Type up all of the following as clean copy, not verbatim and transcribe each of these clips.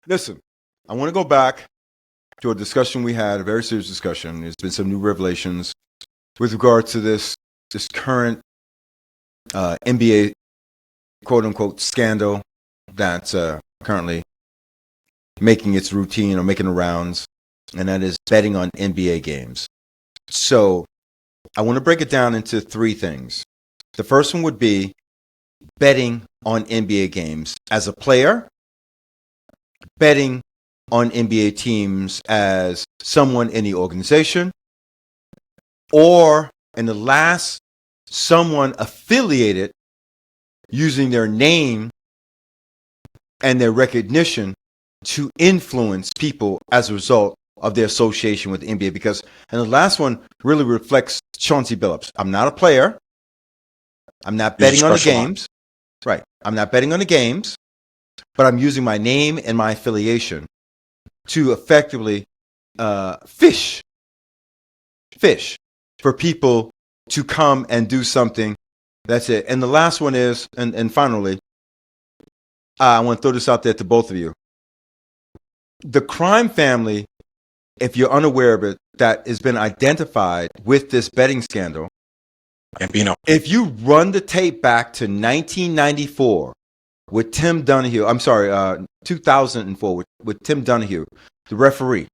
Listen, I want to go back to a discussion we had, a very serious discussion. There's been some new revelations with regard to this current NBA quote unquote scandal that's currently making its routine or making the rounds, and that is betting on NBA games. So I want to break it down into three things. The first one would be betting on NBA games as a player, betting on NBA teams as someone in the organization, or in the last, someone affiliated using their name and their recognition to influence people as a result of their association with the NBA. Because, and the last one really reflects Chauncey Billups. I'm not a player. I'm not betting on the games. Right. I'm not betting on the games, but I'm using my name and my affiliation to effectively fish for people to come and do something. That's it. And the last one is, and finally, I want to throw this out there to both of you. The crime family, if you're unaware of it, that has been identified with this betting scandal. Gambino. If you run the tape back to 1994 with Tim Donahue, 2004 with Tim Donahue, the referee,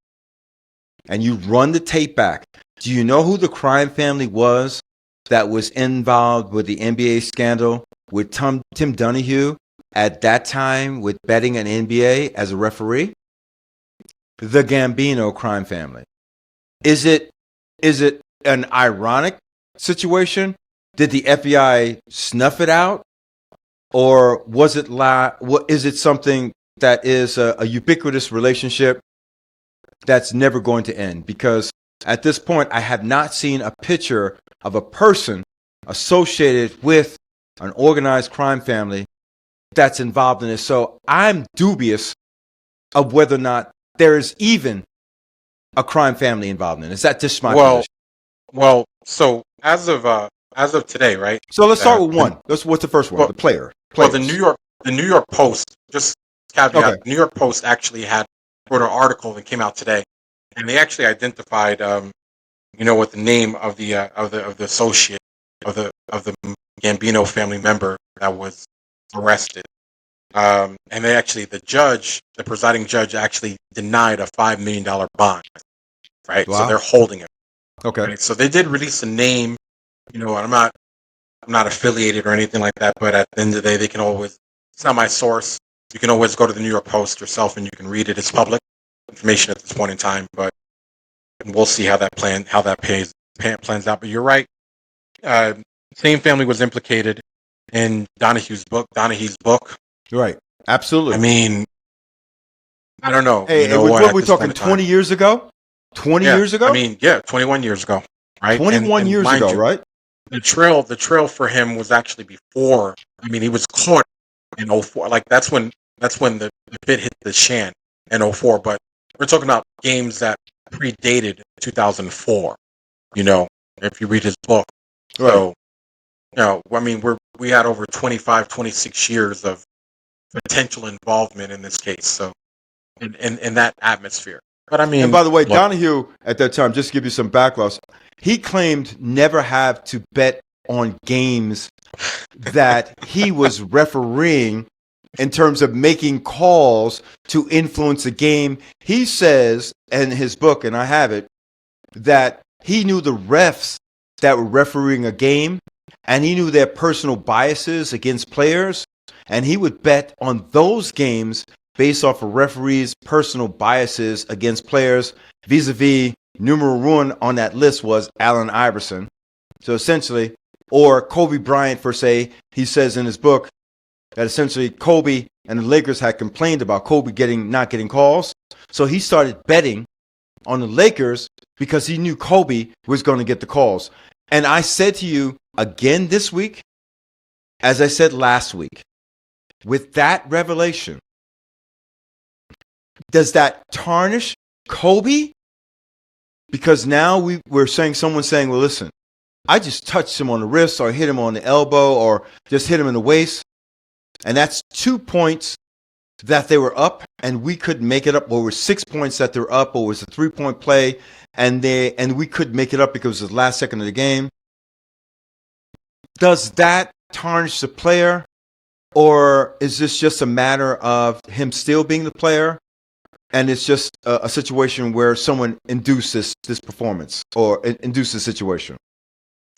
and you run the tape back, do you know who the crime family was that was involved with the NBA scandal with Tim Donahue at that time with betting an NBA as a referee? The Gambino crime family. Is it an ironic situation? Did the FBI snuff it out? Or was it is it something that is a ubiquitous relationship that's never going to end? Because at this point, I have not seen a picture of a person associated with an organized crime family that's involved in this. So I'm dubious of whether or not there is even a crime family involved in it. Is that just my position? Well, so as of today, right? So let's start with one. What's the first one? Well, the player. Well, the New York Post, just caveat, okay. The New York Post actually wrote an article that came out today, and they actually identified, what the name of the associate of the Gambino family member that was arrested. And they actually, the presiding judge actually denied a $5 million bond, right? Wow. So they're holding it. Okay. Right? So they did release a name. I'm not affiliated or anything like that, but at the end of the day, they can always, it's not my source. You can always go to the New York Post yourself and you can read it. It's public information at this point in time, but we'll see how that plans out. But you're right. Same family was implicated in Donahue's book. Right. Absolutely. I mean, I don't know. Hey, what are we talking, 20 years ago? 20 years ago? I mean, yeah, 21 years ago. Right? 21 years ago, right? The trail for him was actually before. I mean, he was caught in 2004. Like that's when the bit hit the shan in 2004. But we're talking about games that predated 2004. If you read his book. Right. So, I mean, we had over 25, 26 years of potential involvement in this case. So, in that atmosphere. But I mean, and by the way, Donahue at that time, just to give you some background, he claimed never have to bet on games that he was refereeing in terms of making calls to influence the game. He says in his book, and I have it, that he knew the refs that were refereeing a game, and he knew their personal biases against players, and he would bet on those games based off of referees' personal biases against players. Vis-a-vis, numero one on that list was Allen Iverson. So essentially, or Kobe Bryant, per se, he says in his book that essentially Kobe and the Lakers had complained about Kobe not getting calls. So he started betting on the Lakers because he knew Kobe was going to get the calls. And I said to you again this week, as I said last week, with that revelation, does that tarnish Kobe? Because now we're saying, someone's saying, well, listen, I just touched him on the wrist or hit him on the elbow or just hit him in the waist. And that's 2 points that they were up and we could make it up, or it was 6 points that they're up, or it was a 3-point play and we could make it up because it was the last second of the game. Does that tarnish the player, or is this just a matter of him still being the player, and it's just a situation where someone induced this performance or induced the situation?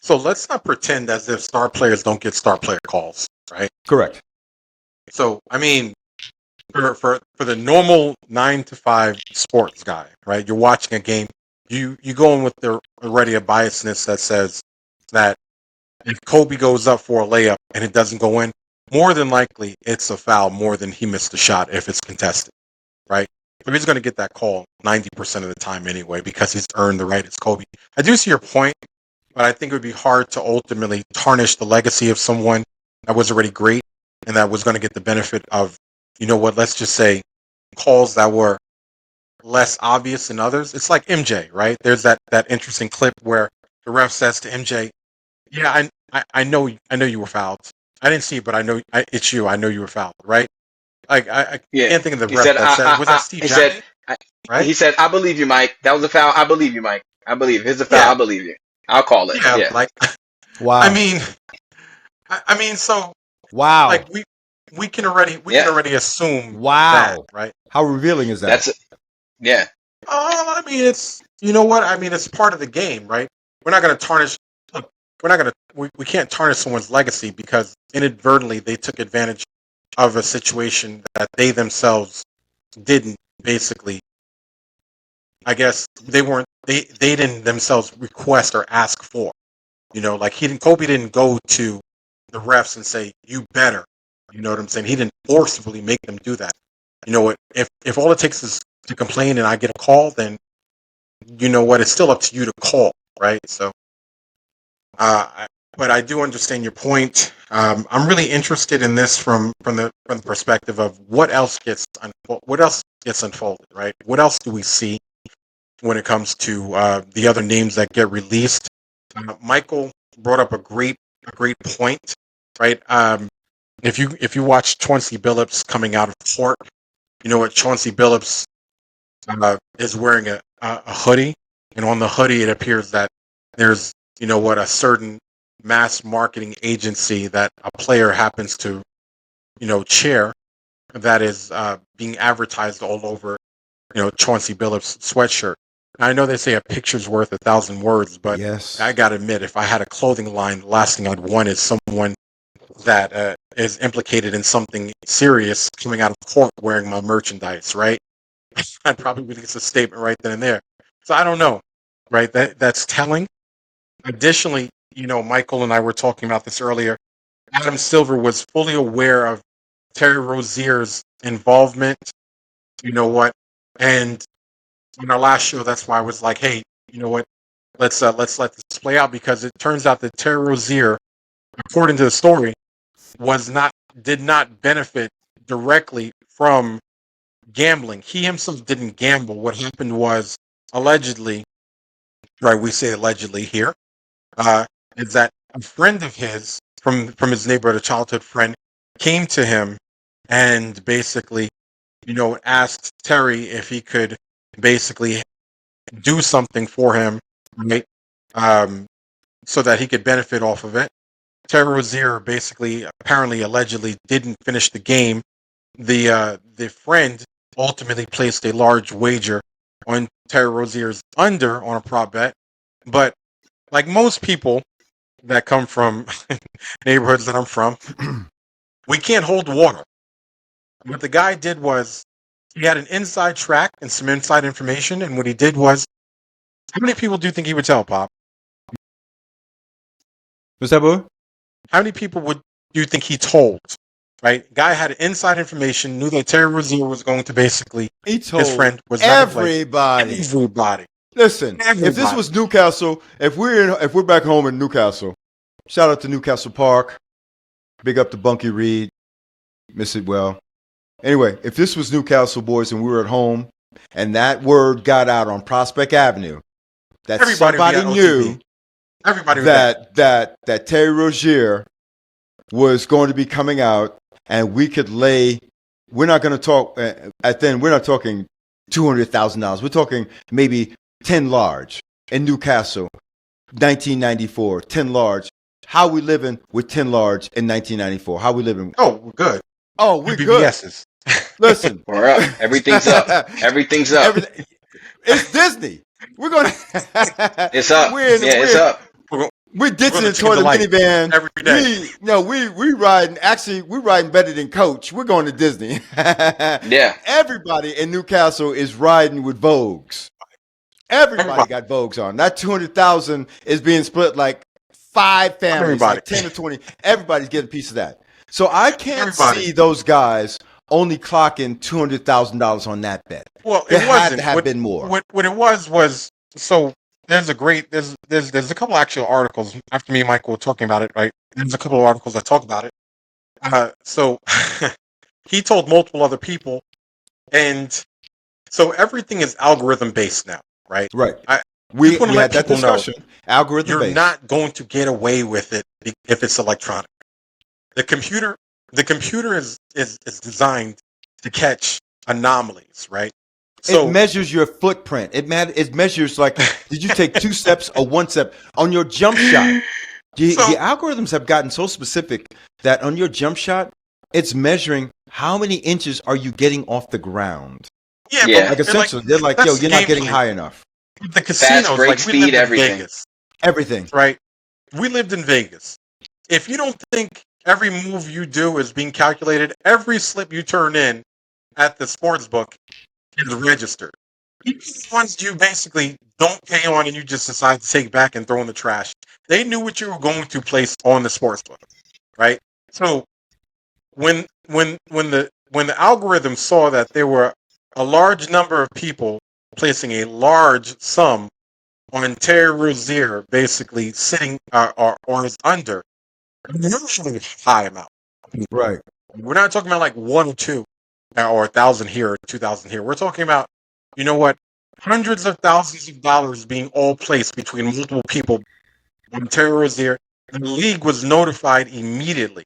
So let's not pretend as if star players don't get star player calls, right? Correct. So I mean, for the normal 9 to 5 sports guy, right? You're watching a game. You go in with already a biasness that says that if Kobe goes up for a layup and it doesn't go in, more than likely it's a foul more than he missed a shot if it's contested, right? But he's going to get that call 90% of the time anyway because he's earned the right. It's Kobe. I do see your point, but I think it would be hard to ultimately tarnish the legacy of someone that was already great and that was going to get the benefit of, you know what, let's just say calls that were less obvious than others. It's like MJ, right? There's that interesting clip where the ref says to MJ, yeah, I know you were fouled. I didn't see it, but I know it's you. I know you were fouled, right? Like I can't think of the ref that said, was that Steve Jackson? Right? He said, I believe you, Mike. That was a foul. I believe you, Mike. I believe. Here's a foul. Yeah. I believe you. I'll call it. Yeah. Like, wow. I mean, so wow. Like we can already assume wow. that, right? How revealing is that? That's it. Yeah. I mean, it's, you know what? I mean, it's part of the game, right? We're not going to tarnish. We can't tarnish someone's legacy because inadvertently they took advantage of a situation that they themselves didn't basically. I guess they didn't themselves request or ask for. You know, like Kobe didn't go to the refs and say, you better. You know what I'm saying? He didn't forcibly make them do that. You know what? If all it takes is to complain and I get a call, then you know what? It's still up to you to call, right? So, but I do understand your point. I'm really interested in this from the perspective of what else gets unfolded, right? What else do we see when it comes to the other names that get released? Michael brought up a great point, right? If you watch Chauncey Billups coming out of court, you know what? Chauncey Billups is wearing a hoodie, and on the hoodie it appears that there's, you know what, a certain mass marketing agency that a player happens to, you know, chair that is being advertised all over, you know, Chauncey Billups' sweatshirt. I know they say a picture's worth 1,000 words, but yes. I gotta admit, if I had a clothing line, the last thing I'd want is someone that is implicated in something serious coming out of court wearing my merchandise, right? I'd probably release a statement right then and there. So I don't know, right? That's telling. Additionally, you know, Michael and I were talking about this earlier. Adam Silver was fully aware of Terry Rozier's involvement. You know what? And in our last show, that's why I was like, hey, you know what? Let's let this play out, because it turns out that Terry Rozier, according to the story, did not benefit directly from gambling. He himself didn't gamble. What happened was, allegedly, right? We say allegedly here, is that a friend of his from his neighborhood, a childhood friend, came to him and basically, you know, asked Terry if he could basically do something for him, right? So that he could benefit off of it. Terry Rozier basically, apparently, allegedly, didn't finish the game. The friend ultimately placed a large wager on Terry Rozier's under on a prop bet, but like most people that come from neighborhoods that I'm from, we can't hold water. What the guy did was, he had an inside track and some inside information, and what he did was, how many people do you think he would tell, Pop? What's that, boy? How many people do you think he told? Right? Guy had inside information, knew that Terry Rozier was going to basically, He told his friend was everybody. Everybody. Listen, Everybody. If this was Newcastle, if we're back home in Newcastle, shout out to Newcastle Park, big up to Bunky Reed, miss it well. Anyway, if this was Newcastle boys and we were at home, and that word got out on Prospect Avenue, that somebody knew that Terry Rozier was going to be coming out, and we could lay we're not going to talk at then. We're not talking $200,000. We're talking maybe 10 large in Newcastle, 1994. 10 large. How we living with 10 large in 1994? How we living? Oh, we're good. Oh, we're good. BBSs. Listen, We're up. Everything's up. Everything's up. It's Disney. We're gonna. It's up. It's up. We're ditching gonna the toilet change the light minivan every day. We riding. Actually, we riding better than Coach. We're going to Disney. Yeah. Everybody in Newcastle is riding with Vogues. Everybody got Vogues on. That 200,000 is being split like 5 families, like 10 or 20. Everybody's getting a piece of that. So I can't see those guys only clocking $200,000 on that bet. Well, There it had wasn't. to have been more. What it was so there's a couple actual articles after me and Michael were talking about it, right? There's a couple of articles that talk about it. So he told multiple other people, and so everything is algorithm based now, right? Right. We We had that discussion. Algorithm You're based. not going to get away with it if it's electronic. The computer is designed to catch anomalies, right? So it measures your footprint. It measures like, did you take 2 steps or 1 step on your jump shot? The algorithms have gotten so specific that on your jump shot, it's measuring how many inches are you getting off the ground. Yeah. Like essentially, they're like, yo, you're not getting high enough. The casinos, Fast break like we speed, lived in everything. Vegas, Everything. right? We lived in Vegas. If you don't think every move you do is being calculated, every slip you turn in at the sports book is registered. Even the ones you basically don't pay on and you just decide to take back and throw in the trash, they knew what you were going to place on the sports book, right? So when the algorithm saw that there were a large number of people placing a large sum on Terry Rozier, basically sitting or is under, usually a high amount. Right. We're not talking about like 1 or 2 or 1,000 here or 2,000 here. We're talking about, you know what, hundreds of thousands of dollars being all placed between multiple people on Terry Rozier. The league was notified immediately.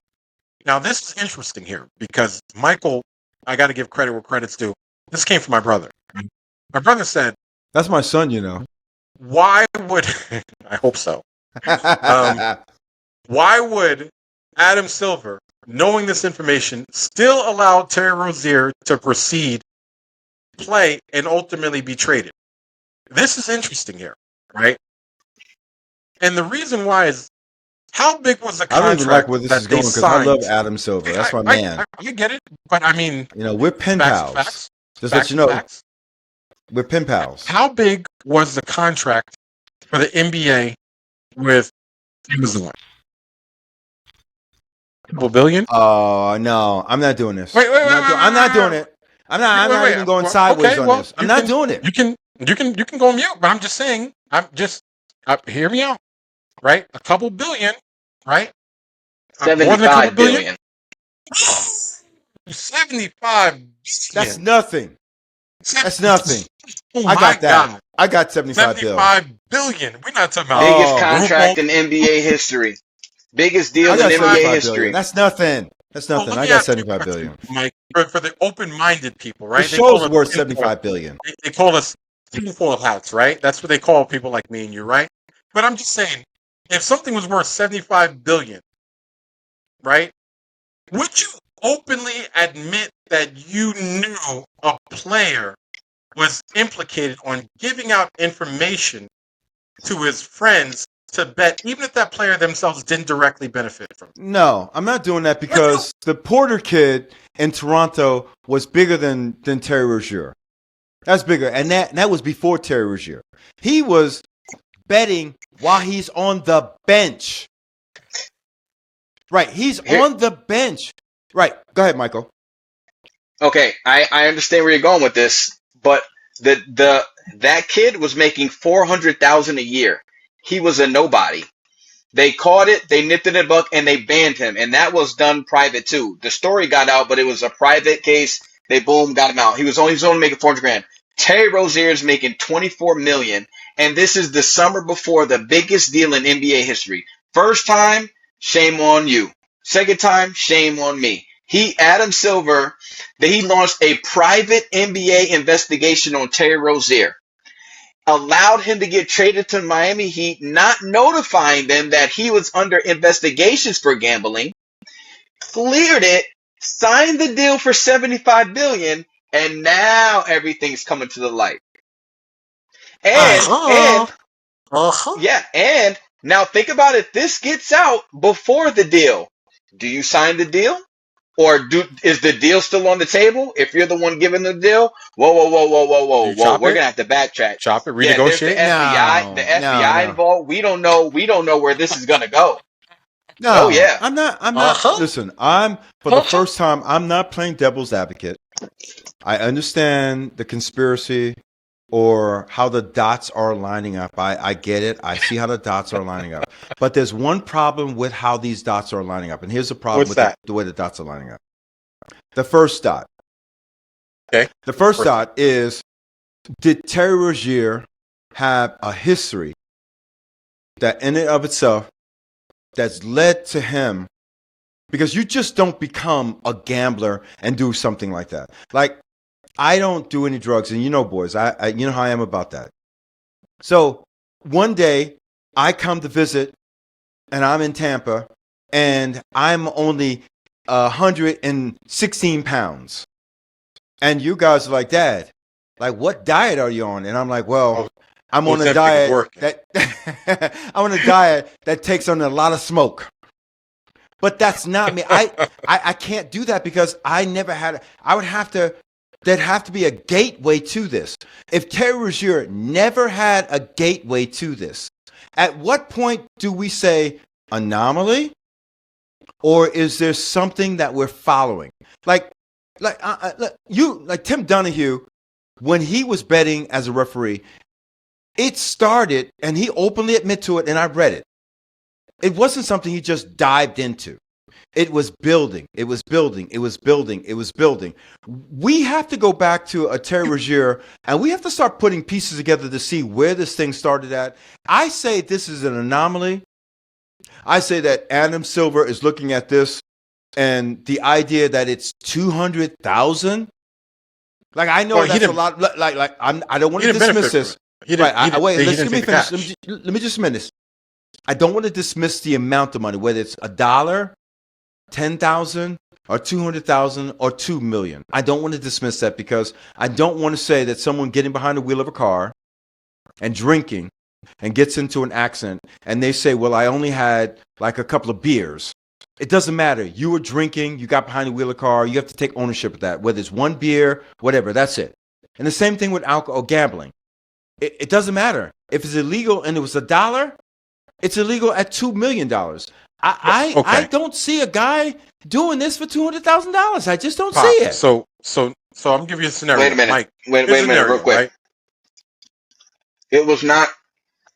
Now, this is interesting here because Michael, I got to give credit where credit's due. This came from my brother. My brother said, That's my son, you know. why would, I hope so, why would Adam Silver, knowing this information, still allow Terry Rozier to proceed, play, and ultimately be traded? This is interesting here, right? And the reason why is, how big was the I don't contract even like where this that is they going because I signed? love Adam Silver. That's my man. I get it, but I mean, You know, we're pen pals. facts, Just let you know, facts. we're pen pals. How big was the contract for the NBA with Amazon? A couple billion? Oh no, I'm not doing this. Wait, I'm not doing it. I'm not even going sideways on this. I'm not doing it. You can go on mute, but I'm just saying. Hear me out, right? A couple billion, right? More than a couple 75 billion. 75 billion. That's nothing. That's nothing. Oh I my got that. God. I got 75 billion. 75 billion. We're not talking about Biggest Oh. contract in NBA history. Biggest deal I in got NBA 75 history. billion. That's nothing. That's Well, nothing. let I me got ask you a 75 question, billion. Mike, for the open-minded people, right? The They call show's us worth tinfoil- 75 billion. They call us tinfoil hats, right? That's what they call people like me and you, right? But I'm just saying, if something was worth 75 billion, right? Would you openly admit that you knew a player was implicated on giving out information to his friends to bet, even if that player themselves didn't directly benefit from it? No, I'm not doing that because the Porter kid in Toronto was bigger than Terry Rozier. That's bigger, and that was before Terry Rozier. He was betting while he's on the bench. Right, he's on the bench. Right, go ahead, Michael. Okay, I understand where you're going with this, but that kid was making $400,000 a year. He was a nobody. They caught it, they nipped it in the buck, and they banned him. And that was done private too. The story got out, but it was a private case. They boom got him out. He was only making 400 grand. Terry Rozier is making 24 million, and this is the summer before the biggest deal in NBA history. First time, shame on you. Second time, shame on me. Adam Silver, that he launched a private NBA investigation on Terry Rozier, allowed him to get traded to Miami Heat, not notifying them that he was under investigations for gambling, cleared it, signed the deal for $75 billion, and now everything's coming to the light. And now think about it. This gets out before the deal. Do you sign the deal? Or is the deal still on the table? If you're the one giving the deal, whoa. We're gonna have to backtrack. Chop it, Yeah, there's the renegotiate. FBI involved. We don't know where this is gonna go. No, Oh, yeah. I'm not. Listen, for the first time, I'm not playing devil's advocate. I understand the conspiracy or how the dots are lining up. I get it. I see how the dots are lining up. But there's one problem with how these dots are lining up. And here's the problem What's with that? the way the dots are lining up. The first dot. Okay. The first dot is, did Terry Rozier have a history that in and of itself that's led to him? Because you just don't become a gambler and do something like that. Like, I don't do any drugs, and you know, boys, I you know how I am about that. So one day I come to visit, and I'm in Tampa, and I'm only 116 pounds, and you guys are like, Dad, like, what diet are you on? And I'm like, well, I'm on a diet that I'm on a diet that takes on a lot of smoke. But that's not me. I can't do that because I never had. I would have to. There'd have to be a gateway to this. If Terry Rozier never had a gateway to this, at what point do we say anomaly, or is there something that we're following? Like Tim Donahue, when he was betting as a referee, it started, and he openly admitted to it, and I read it. It wasn't something he just dived into. It was building. It was building. It was building. It was building. We have to go back to a Terry Rozier, and we have to start putting pieces together to see where this thing started at. I say this is an anomaly. I say that Adam Silver is looking at this, and the idea that it's 200,000. Like, I know that's a lot. I don't want to dismiss this. Wait, let me finish. Let me just finish. I don't want to dismiss the amount of money, whether it's $1, 10,000, or 200,000, or 2 million. I don't want to dismiss that because I don't want to say that someone getting behind the wheel of a car and drinking and gets into an accident and they say, well, I only had like a couple of beers. It doesn't matter. You were drinking, you got behind the wheel of a car, you have to take ownership of that, whether it's one beer, whatever, that's it. And the same thing with alcohol gambling. It doesn't matter. If it's illegal and it was $1, it's illegal at $2 million. I don't see a guy doing this for $200,000. I just don't see it. So I'm gonna give you a scenario. Wait a minute. Mike, wait a minute, real quick. Right? It was not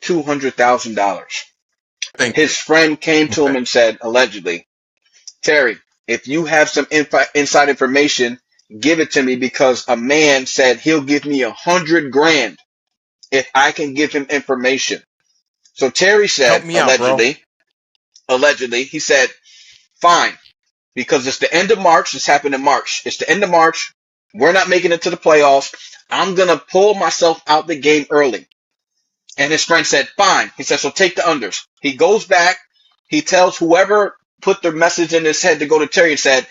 $200,000. His friend came to him and said, allegedly, Terry, if you have some inside information, give it to me because a man said he'll give me $100,000 if I can give him information. So Terry said, allegedly, he said, fine, because it's the end of March. This happened in March. It's the end of March. We're not making it to the playoffs. I'm going to pull myself out the game early. And his friend said, fine. He said, so take the unders. He goes back. He tells whoever put the message in his head to go to Terry and said,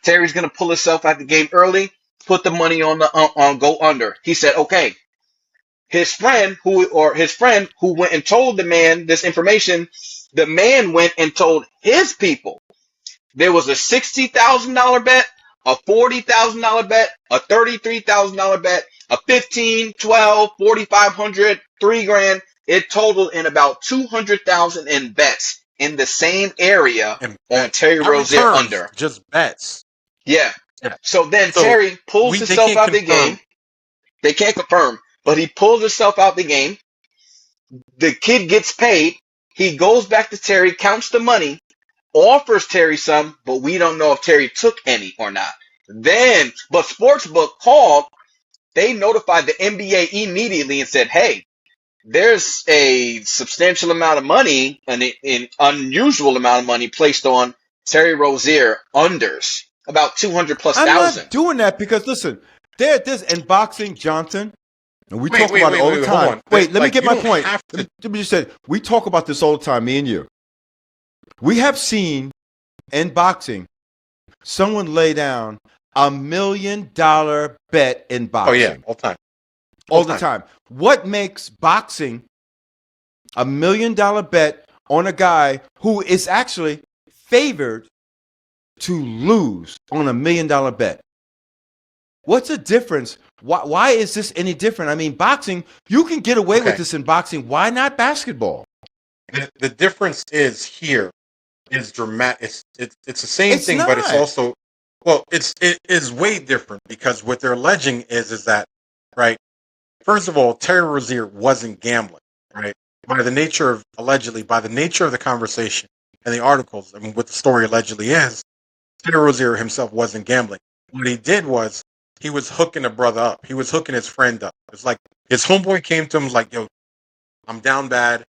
Terry's going to pull himself out the game early. Put the money on go under. He said, okay. His friend who went and told the man this information, the man went and told his people. There was a $60,000 bet, a $40,000 bet, a $33,000 bet, a $15,000, $12,000, $4,500, $3,000. It totaled in about $200,000 in bets in the same area on Terry Rozier under. Just bets. Yeah. So then Terry pulls himself out the game. They can't confirm, but he pulls himself out the game. The kid gets paid. He goes back to Terry, counts the money, offers Terry some, but we don't know if Terry took any or not. But Sportsbook called. They notified the NBA immediately and said, hey, there's a substantial amount of money, an unusual amount of money placed on Terry Rozier unders. about 200 plus I'm thousand. not doing that because listen, there's in boxing, Johnson, and we talk about it all the hold time. on. Wait, let me Like, get you my don't point. have to- Let me just say, we talk about this all the time, me and you. We have seen in boxing someone lay down $1 million bet in Oh boxing. yeah, all time. All the time. What makes boxing $1 million bet on a guy who is actually favored to lose on $1 million bet? What's the difference? Why is this any different? I mean, boxing, you can get away with this in boxing. Why not basketball? The difference is here is dramatic. It's the same It's thing, but it's not. also it is way different because what they're alleging is that, right? First of all, Terry Rozier wasn't gambling, right? By the nature of the conversation and the articles, I mean, what the story allegedly is, Terry Rozier himself wasn't gambling. What he did was he was hooking a brother up. He was hooking his friend up. It's like his homeboy came to him like, "Yo, I'm down bad.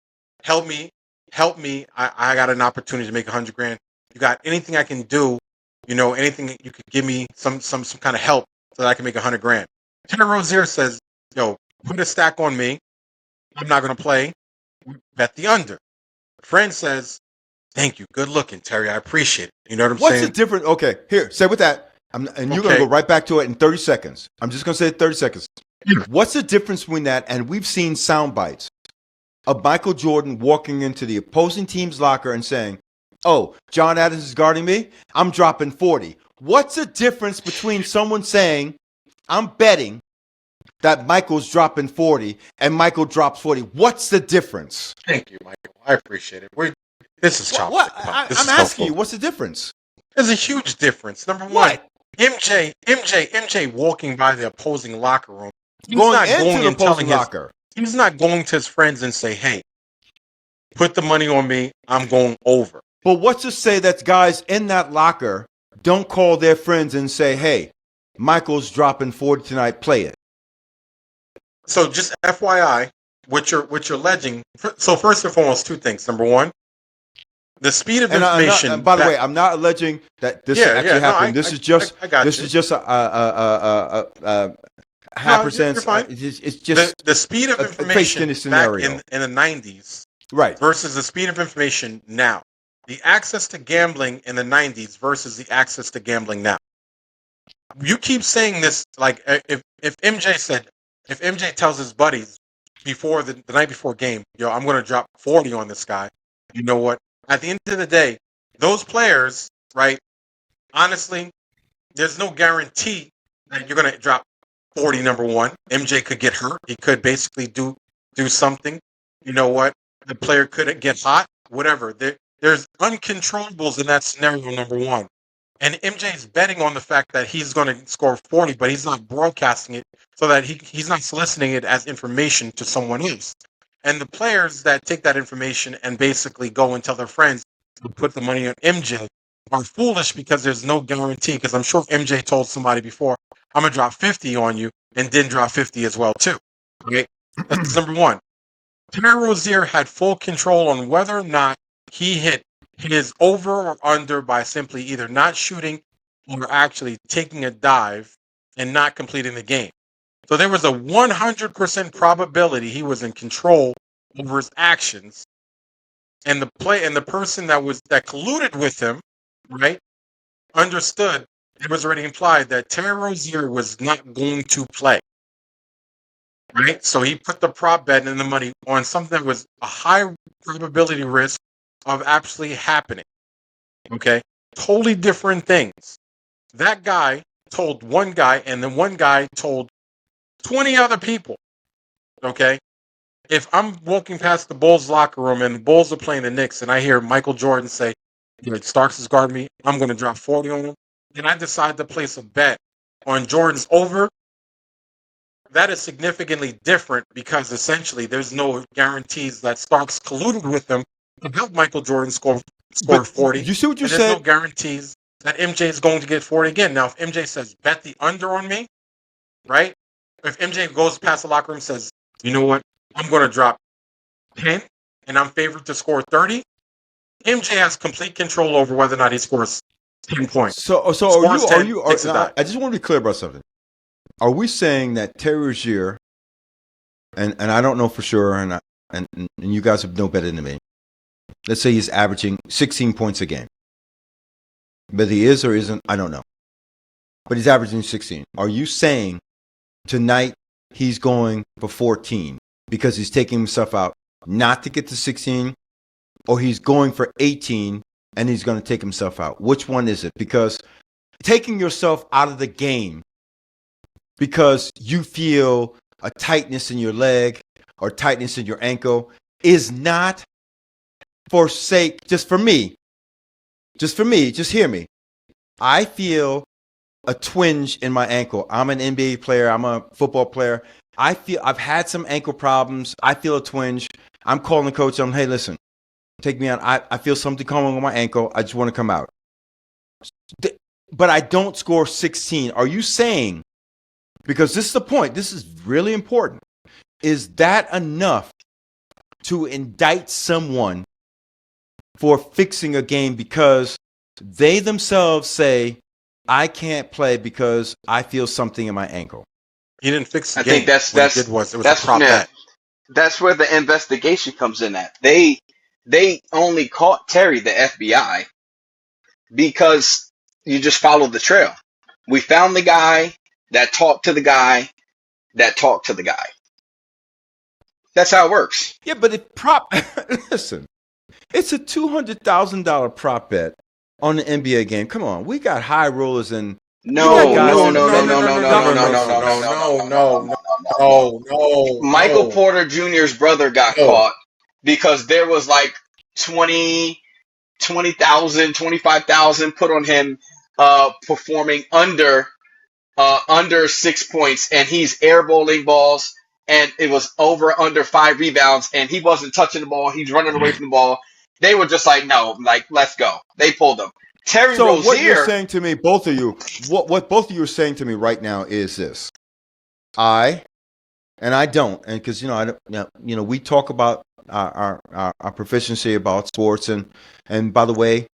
Help me. I got an opportunity to make $100,000. You got anything I can do? You know, anything you could give me some kind of help so that I can make $100,000." Terry Rozier says, "Yo, put a stack on me. I'm not gonna play. Bet the under." Friend says, "Thank you. Good looking, Terry. I appreciate it." You know what I'm What's saying? the difference? Okay, here, say with that. And you're going to go right back to it in 30 seconds. I'm just going to say 30 seconds. What's the difference between that? And we've seen sound bites of Michael Jordan walking into the opposing team's locker and saying, "Oh, John Adams is guarding me. I'm dropping 40." What's the difference between someone saying, "I'm betting that Michael's dropping 40," and Michael drops 40? What's the difference? Thank you, Michael. I appreciate it. This is chopstick. What? I'm asking you, what's the difference? There's a huge difference. Number one, MJ walking by the opposing locker room. He's not going and telling he's not going to his friends and say, "Hey, put the money on me. I'm going over." But what's to say that guys in that locker don't call their friends and say, "Hey, Michael's dropping 40 tonight. Play it." So just FYI, what you're alleging. So first and foremost, two things. Number one, the speed of information. By the way, I'm not alleging that this actually happened. This is just a percent. It's just the speed of information back in the 90s, right, versus the speed of information now. The access to gambling in the 90s versus the access to gambling now. You keep saying this like if MJ tells his buddies before the night before game, "Yo, I'm going to drop 40 on this guy." You know what? At the end of the day, those players, right? Honestly, there's no guarantee that you're going to drop 40. Number one, MJ could get hurt. He could basically do something. You know what? The player could get hot. Whatever. There's uncontrollables in that scenario. Number one, and MJ is betting on the fact that he's going to score 40, but he's not broadcasting it so that he's not soliciting it as information to someone else. And the players that take that information and basically go and tell their friends to put the money on MJ are foolish because there's no guarantee. Because I'm sure MJ told somebody before, "I'm going to drop 50 on you," and didn't drop 50 as well, too. Right? That's number one. Terry Rozier had full control on whether or not he hit his over or under by simply either not shooting or actually taking a dive and not completing the game. So there was a 100% probability he was in control over his actions, and the person that colluded with him, right, understood. It was already implied that Terry Rozier was not going to play, right? So he put the prop bet and the money on something that was a high probability risk of actually happening. Okay, totally different things. That guy told one guy, and then one guy told 20 other people, okay? If I'm walking past the Bulls locker room and the Bulls are playing the Knicks and I hear Michael Jordan say, "Starks is guarding me, I'm going to drop 40 on him," and I decide to place a bet on Jordan's over, that is significantly different because essentially there's no guarantees that Starks colluded with him to help Michael Jordan score 40. You see what you said? There's no guarantees that MJ is going to get 40 again. Now, if MJ says, "Bet the under on me," right? If MJ goes past the locker room and says, "You know what? I'm going to drop 10 and I'm favored to score 30," MJ has complete control over whether or not he scores 10 points. So are Scores you? 10, Are you? takes a dive. I just want to be clear about something. Are we saying that Terry Rozier, and I don't know for sure, and you guys know better than me. Let's say he's averaging 16 points a game. But he is or isn't, I don't know. But he's averaging 16. Are you saying tonight he's going for 14 because he's taking himself out not to get to 16, or he's going for 18 and he's going to take himself out? Which one is it? Because taking yourself out of the game because you feel a tightness in your leg or tightness in your ankle is not for sake, just for me, just hear me. I feel a twinge in my ankle. I'm an NBA player. I'm a football player. I've had some ankle problems. I feel a twinge. I'm calling the coach. Hey, listen, take me out. I feel something coming on my ankle. I just want to come out. But I don't score 16. Are you saying, because this is the point, this is really important, is that enough to indict someone for fixing a game because they themselves say, I can't play because I feel something in my ankle? He didn't fix the I game. think that's What he did was it was a prop bet. that's where the investigation comes in at. They only caught Terry, the FBI, because you just followed the trail. We found the guy that talked to the guy that talked to the guy. That's how it works. Yeah, but listen, it's a $200,000 prop bet on an NBA game. Come on, we got high rollers and No. Michael Porter Jr.'s brother got caught because there was like 20,000, 25,000 put on him performing under 6 points, and he's airballing balls, and it was over under 5 rebounds, and he wasn't touching the ball. He's running away from the ball. They were just like, no, like, let's go. They pulled him. Terry Rozier. What you're saying to me, both of you, what both of you are saying to me right now is this: I don't, and because we talk about our proficiency about sports, and by the way,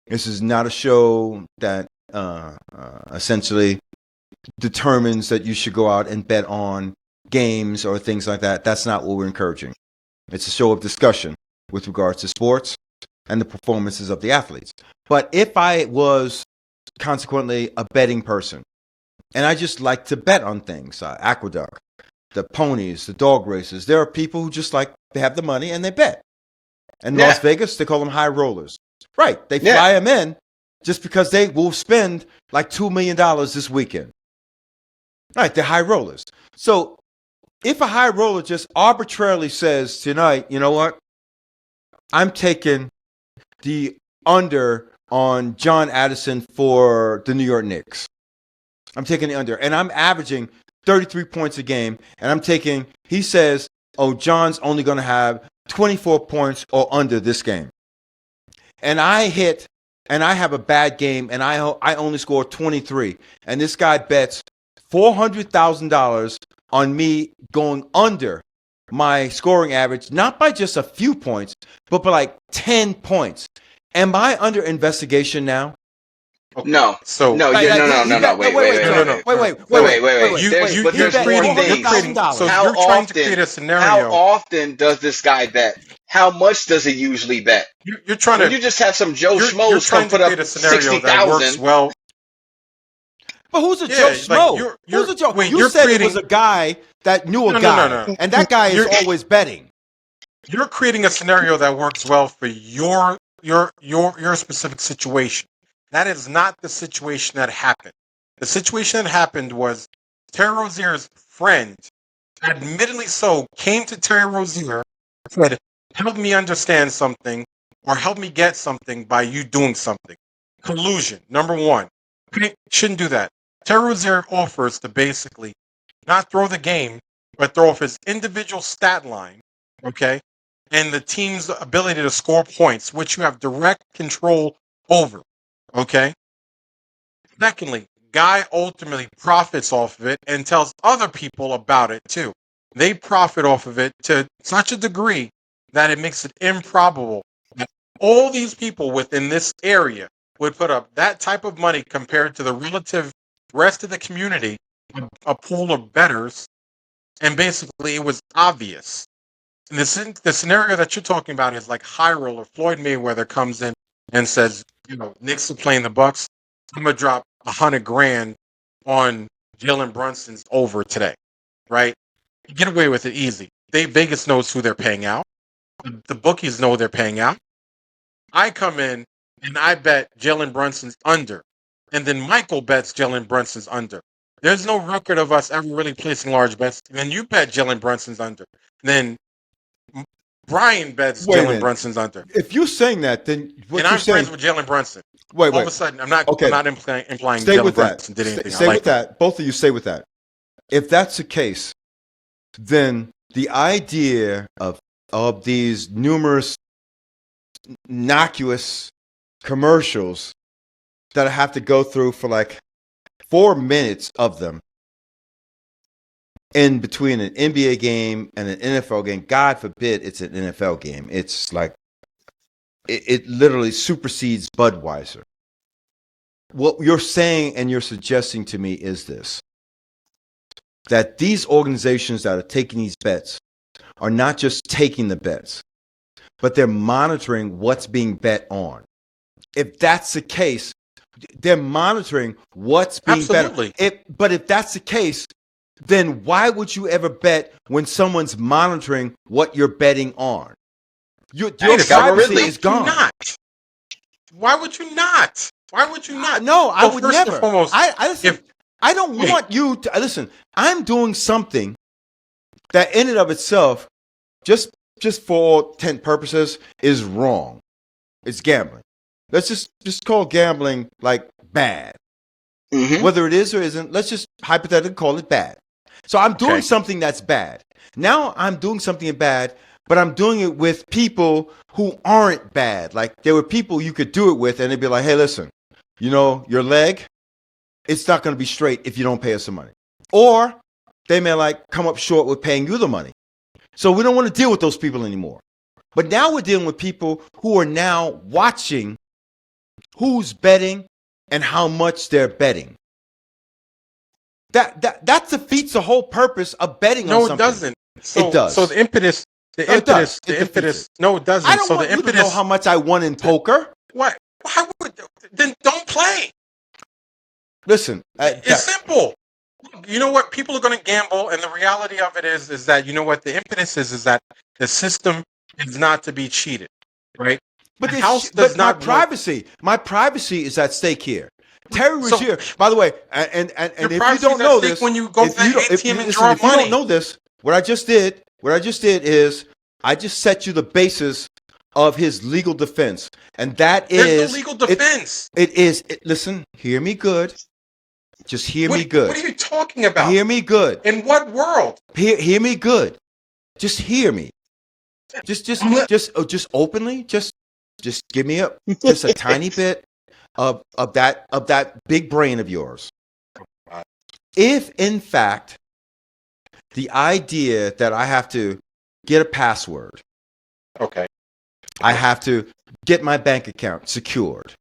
this is not a show that essentially determines that you should go out and bet on games or things like that. That's not what we're encouraging. It's a show of discussion with regards to sports and the performances of the athletes. But if I was consequently a betting person, and I just like to bet on things, Aqueduct, the ponies, the dog races, there are people who just like, they have the money and they bet. In Las Vegas, they call them high rollers. Right. They fly them in just because they will spend like $2 million this weekend. Right. They're high rollers. So if a high roller just arbitrarily says tonight, you know what? I'm taking the under on John Addison for the New York Knicks. I'm taking the under, and I'm averaging 33 points a game, and he says, oh, John's only going to have 24 points or under this game. And I have a bad game, and I only score 23. And this guy bets $400,000 on me going under my scoring average, not by just a few points, but by like 10 points. Am I under investigation now? Okay. No. So no. Wait. You're trying to create a scenario. How often does this guy bet? How much does he usually bet? You're trying to. You just have some Joe Schmoes come put up 60,000. Well, but who's a Joe Schmo? Who's a Joe? You said it was a guy that knew a guy, no. And that guy is always betting. You're creating a scenario that works well for your specific situation. That is not the situation that happened. The situation that happened was Terry Rozier's friend, admittedly so, came to Terry Rozier and said, help me understand something or help me get something by you doing something. Collusion, number one. You shouldn't do that. Terry Rozier offers to basically not throw the game, but throw off his individual stat line, okay, and the team's ability to score points, which you have direct control over, okay? Secondly, guy ultimately profits off of it and tells other people about it too. They profit off of it to such a degree that it makes it improbable that all these people within this area would put up that type of money compared to the relative rest of the community, a pool of bettors, and basically it was obvious. And the scenario that you're talking about is like Hyrule or Floyd Mayweather comes in and says, Knicks are playing the Bucks. I'm gonna drop $100,000 on Jalen Brunson's over today, right? You get away with it easy. Vegas knows who they're paying out. The bookies know they're paying out. I come in and I bet Jalen Brunson's under, and then Michael bets Jalen Brunson's under. There's no record of us ever really placing large bets. Then you bet Jalen Brunson's under. Then Brian bets Wait a Jalen minute. Brunson's under. If you're saying that, then what And you're I'm saying. friends with Jalen Brunson. Wait, All of a wait. sudden, I'm not Okay. implying Stay Jalen with that. Brunson did anything. Stay I like with that. Both of you stay with that. If that's the case, then the idea of these numerous innocuous commercials that I have to go through for like 4 minutes of them in between an NBA game and an NFL game. God forbid it's an NFL game. It's like it literally supersedes Budweiser. What you're saying and you're suggesting to me is this: that these organizations that are taking these bets are not just taking the bets, but they're monitoring what's being bet on. If that's the case, they're monitoring what's being Absolutely. bet on. But if that's the case, then why would you ever bet when someone's monitoring what you're betting on? Your the privacy government is gone. Why would you not? Why would you not? No, I Well, would first and never. foremost, I listen. if- I don't Wait. want you to listen. I'm doing something that, in and of itself, just for all intent purposes, is wrong. It's gambling. Let's just call gambling like bad. Mhm. Whether it is or isn't, let's just hypothetically call it bad. So I'm doing Okay. something that's bad. Now I'm doing something bad, but I'm doing it with people who aren't bad. Like there were people you could do it with, and they'd be like, "Hey, listen, your leg, it's not going to be straight if you don't pay us some money." Or they may like come up short with paying you the money. So we don't want to deal with those people anymore. But now we're dealing with people who are now watching who's betting and how much they're betting. That defeats the whole purpose of betting on No, it something. doesn't. So, It does. So the impetus. No, it does. It defeats it. No, it doesn't. I don't so want the you to impetus. know how much I won in poker. What? Why would? Then don't play. Listen, It's simple. You know what? People are going to gamble, and the reality of it is that you know what the impetus is that the system is not to be cheated, right? but the this- house but does my not privacy is at stake here. Terry So- Rozier, by the way, and Your if you privacy don't is at know stake this, when you go to the ATM and draw if you money. don't know this, what I just did is I just set you the basis of his legal defense, and that There's is no legal defense. Listen, hear me good. Just hear me What good. are you talking about? Hear me good. In what world? Hear me good. Just hear me. Just openly. Just give me just a tiny bit of that big brain of yours. If in fact the idea that I have to get a password, Okay. I have to get my bank account secured,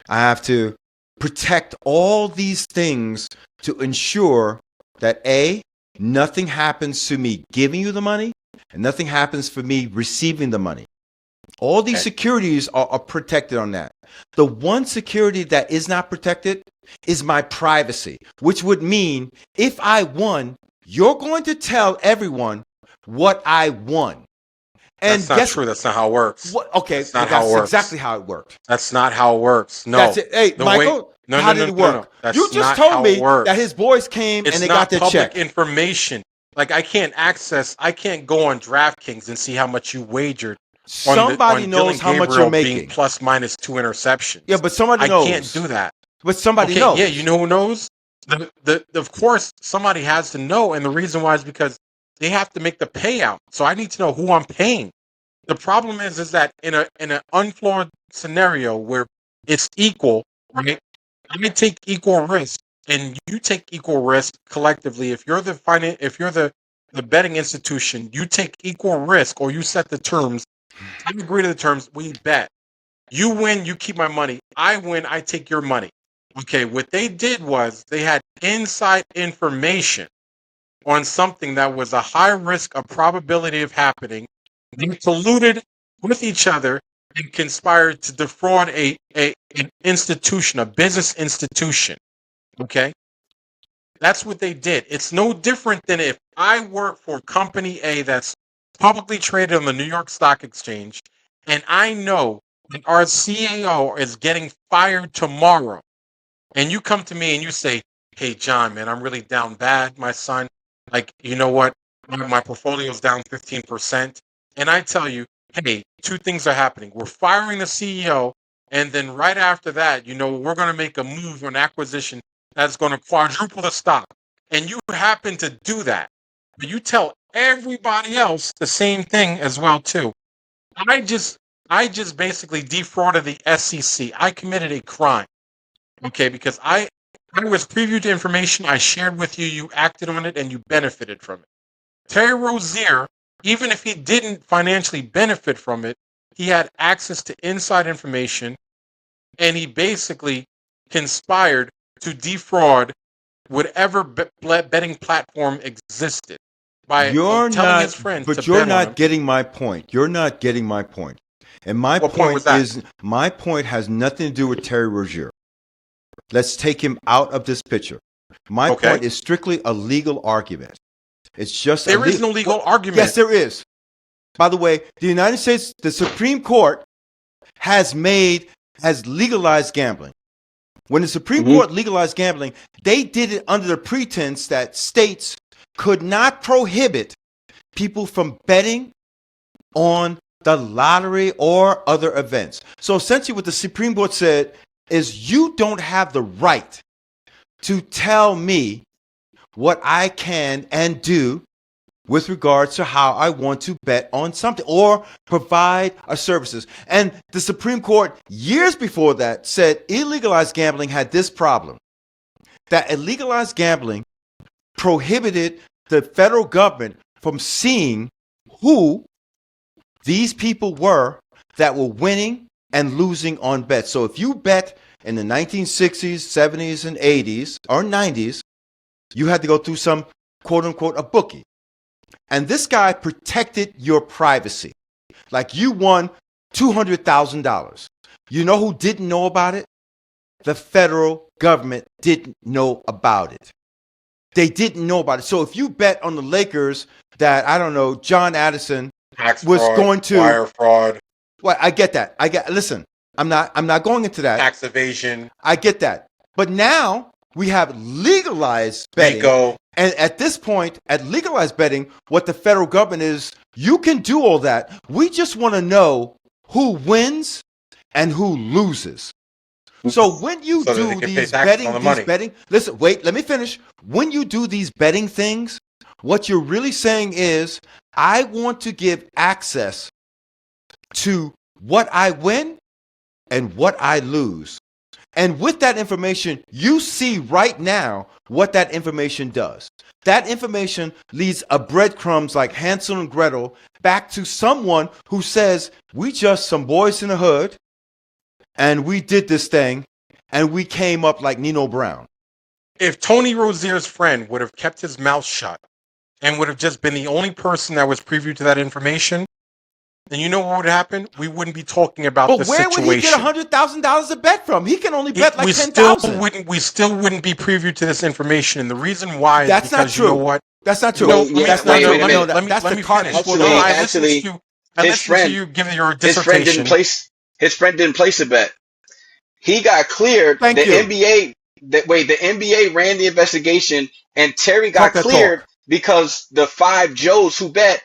I have to protect all these things to ensure that A, nothing happens to me giving you the money, and nothing happens for me receiving the money. All these Okay. securities are protected on that. The one security that is not protected is my privacy, which would mean if I won, you're going to tell everyone what I won. And That's not guess true. That's not how it works. what? Okay, That's not but that's how it works. exactly how it worked. That's not how it works. No. That's it. Hey, The Michael, way- no, how no, did no, it no, work? no. That's You just not told how me it works. that his boys came It's and they not got their public check. information. Like I can't go on DraftKings and see how much you wagered. Somebody on knows Dylan how much Gabriel you're being making. plus minus 2 interceptions. Yeah, but somebody I knows. can't do that. But somebody Okay, knows. yeah, you know who knows? Of course, somebody has to know, and the reason why is because they have to make the payout. So I need to know who I'm paying. The problem is that in an unflawed scenario where it's equal, right? I take equal risk, and you take equal risk collectively. If you're the betting institution, you take equal risk, or you set the terms. I agree to the terms. We bet. You win, you keep my money. I win, I take your money. Okay, what they did was they had inside information on something that was a high risk of probability of happening. They colluded with each other and conspired to defraud an institution, a business institution. Okay? That's what they did. It's no different than if I work for company A that's publicly traded on the New York Stock Exchange, and I know that our CEO is getting fired tomorrow. And you come to me and you say, "Hey, John, man, I'm really down bad, my son. Like, you know what? My portfolio's down 15%." And I tell you, "Hey, two things are happening. We're firing the CEO, and then right after that, we're going to make a move on acquisition that's going to quadruple the stock." And you happen to do that. But you tell everybody else the same thing as well, too. I just basically defrauded the SEC. I committed a crime. Okay, because I was preview to information I shared with you, you acted on it, and you benefited from it. Terry Rozier, even if he didn't financially benefit from it, he had access to inside information, and he basically conspired to defraud whatever betting platform existed by telling his friends to bet on him. But you're not getting my point. You're not getting my point. And my point is, my point has nothing to do with Terry Rozier. Let's take him out of this picture. My point is strictly a legal argument. It's just there is no legal argument. Yes, there is. By the way, the United States, the Supreme Court has legalized gambling. When the Supreme Court legalized gambling, they did it under the pretense that states could not prohibit people from betting on the lottery or other events. So essentially what the Supreme Court said is you don't have the right to tell me what I can and do with regards to how I want to bet on something or provide our services. And the Supreme Court, years before that, said illegalized gambling had this problem, that illegalized gambling prohibited the federal government from seeing who these people were that were winning and losing on bets. So if you bet in the 1960s, 70s, and 80s, or 90s, you had to go through some, quote unquote, a bookie. And this guy protected your privacy. Like you won $200,000. You know who didn't know about it? The federal government didn't know about it. They didn't know about it. So if you bet on the Lakers that, I don't know, John Addison going to wire fraud. Well, I get that. Listen, I'm not going into that. Tax evasion. I get that. But now we have legalized betting. RICO. And at this point, at legalized betting, what the federal government is, you can do all that. We just want to know who wins and who loses. So when you do these betting, listen, wait, let me finish. When you do these betting things, what you're really saying is, I want to give access to what I win and what I lose. And with that information, you see right now what that information does. That information leads a breadcrumbs like Hansel and Gretel back to someone who says, we just some boys in the hood and we did this thing and we came up like Nino Brown. If Tony Rozier's friend would have kept his mouth shut and would have just been the only person that was privy to that information, then you know what would happen? We wouldn't be talking about this situation. But where would he get $100,000 to bet from? He can only bet like $10,000. We still wouldn't be privy to this information, and the reason why that's is because not true. You know what? That's not true. No, that's not true. That's the carton. Actually, I listened to you give your dissertation. His friend didn't place a bet. He got cleared. The NBA ran the investigation, and Terry got cleared because the 5 Joes who bet,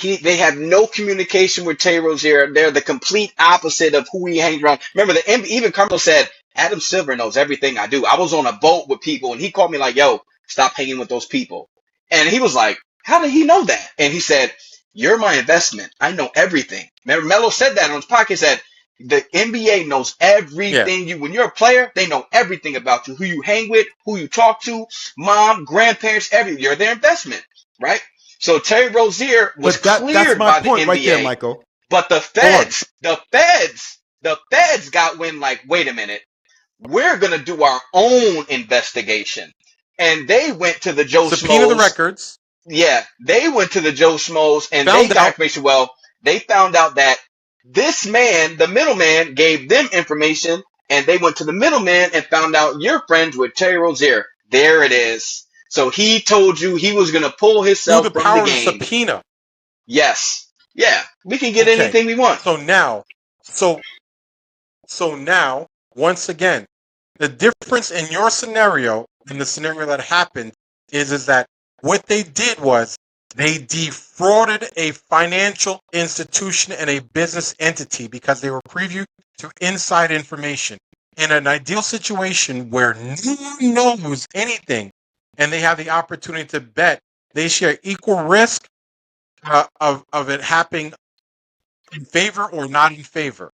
they have no communication with Terry Rozier. They're the complete opposite of who he hangs around. Remember, even Carmelo said, Adam Silver knows everything I do. I was on a boat with people, and he called me like, yo, stop hanging with those people. And he was like, how did he know that? And he said, you're my investment. I know everything. Remember, Melo said that on his podcast, said, the NBA knows everything. When you're a player, they know everything about you, who you hang with, who you talk to, mom, grandparents, everything. You're their investment, right? So Terry Rozier was cleared by the NBA. Right there, Michael. But the feds The feds got wind like, wait a minute, we're going to do our own investigation. And they went to the Joe Subpoena the Schmoes. records. Yeah, they went to the Joe Schmoes and Found they got out- information. Well, they found out that this man, the middleman, gave them information, and they went to the middleman and found out you're friends with Terry Rozier. There it is. So he told you he was going to pull Through himself the from power the of game. subpoena. Yes. Yeah, we can get Okay. anything we want. So now, so now, once again, the difference in your scenario and the scenario that happened is that what they did was they defrauded a financial institution and a business entity because they were privy to inside information. In an ideal situation where no one knows anything and they have the opportunity to bet, they share equal risk of it happening in favor or not in favor.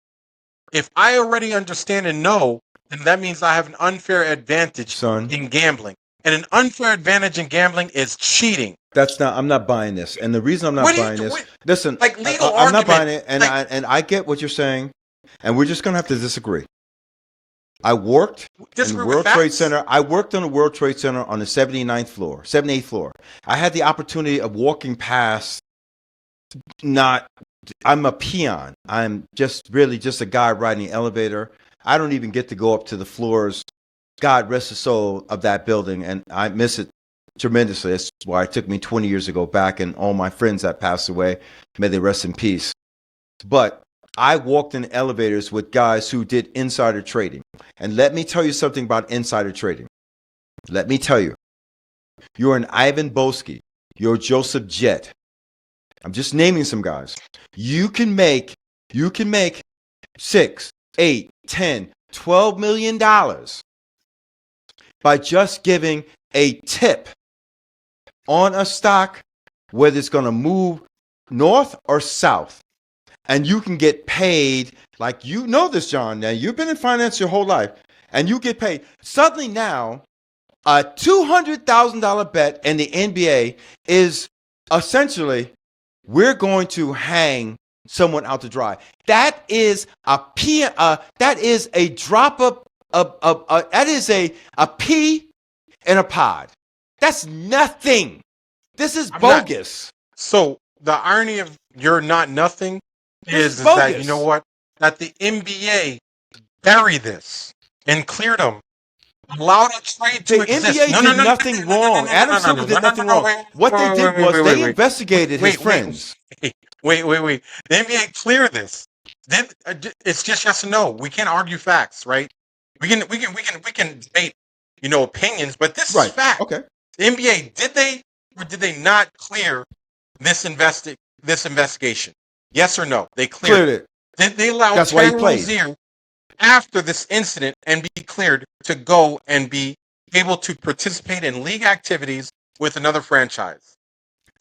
If I already understand and know, then that means I have an unfair advantage Son, in gambling. And an unfair advantage in gambling is cheating. I'm not buying this. And the reason I'm not What do you buying do- this, what- listen, like legal I'm not argument, buying it. And like- I get what you're saying. And we're just going to have to disagree. I worked in Disagree the with World Trade facts? Center. I worked on the World Trade Center on the 78th floor. I had the opportunity of walking past. I'm a peon. I'm just really just a guy riding the elevator. I don't even get to go up to the floors. God rest the soul of that building, and I miss it tremendously. That's why it took me 20 years to go back, and all my friends that passed away, may they rest in peace. But I walked in elevators with guys who did insider trading. And let me tell you something about insider trading. Let me tell you. You're an Ivan Boesky. You're Joseph Jett. I'm just naming some guys. You can make 6, 8, 10, $12 million by just giving a tip on a stock, whether it's going to move north or south. And you can get paid, like you know this, John. Now, you've been in finance your whole life, and you get paid. Suddenly now, a $200,000 bet in the NBA is essentially, we're going to hang someone out to dry. That is a drop of that is a pea in a pod. That's nothing. This is bogus. So the irony of you're not nothing This is is that, bogus. you know what? That the NBA buried this and cleared them. Allowed a trade to The exist. NBA did nothing wrong. Adam Silver did nothing wrong. What they did was they investigated his friends. Wait. The NBA cleared this. Then it's just yes or no. We can't argue facts, right? We can debate, opinions, but this is fact. Okay. The NBA, did they or did they not clear this investigation? Yes or no? They Cleared it. Did they allow That's why he Terry played. Rozier after this incident and be cleared to go and be able to participate in league activities with another franchise?